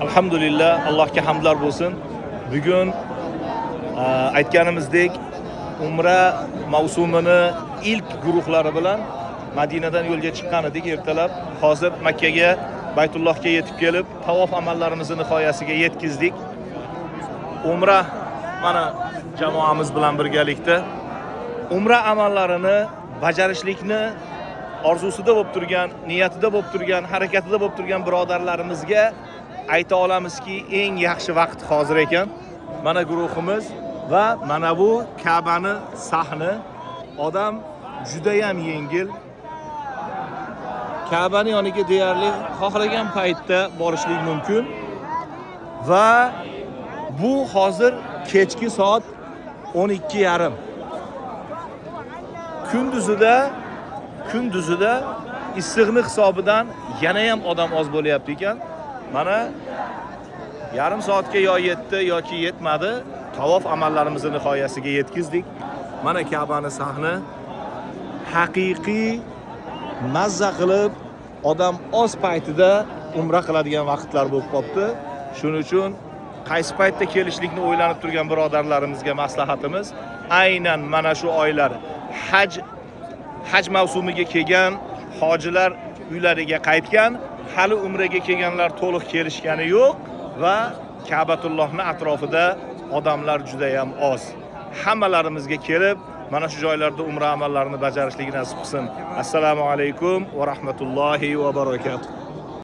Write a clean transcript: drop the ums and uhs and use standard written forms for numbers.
Alhamdulillah, Allohga hamdlar bo'lsin. Bugun aytganimizdek Umra mavsumini ilk guruhlari bilan Madinadan yo'lga chiqqan edik ertalab. Hozir Makkaga, Baytullohga yetib kelib, tavof amallarimizni nihoyasiga yetkizdik. Umra mana jamoamiz bilan birgalikda Umra amallarini bajarishlikni orzusida bo'lib turgan, niyatida bo'lib turgan, harakatida bo'lib turgan birodarlarimizga ayta olamizki, eng yaxshi vaqt hozir ekan. Mana guruhimiz va mana bu Ka'bani sahni odam juda ham yengil. Ka'bani yoniga deyarli xohlagan paytda borishlik mumkin va bu hozir kechki soat 12:30. Kunduzida issiqlik hisobidan yana ham odam oz bo'layapti ekan. Mana yarim soatga yo yetdi yoki yetmadi, tavof amallarimizni nihoyasiga yetkizdik. Mana Ka'bani sahni haqiqiy mazza qilib odam oz paytida umra qiladigan vaqtlar bo'lib qopti. Shuning uchun qaysi paytda kelishlikni o'ylanib turgan birodarlarimizga maslahatimiz aynan mana shu oylar haj mavsumiga kelgan hojilar uylariga qaytgan, hali umraga kelganlar to'liq kelishgani yo'q va Ka'batullohning atrofida odamlar juda ham oz. Hammalarimizga kelib, mana shu joylarda umra amallarini bajarishlik nasib qilsin. Assalomu alaykum va rahmatullohi va barakatuh.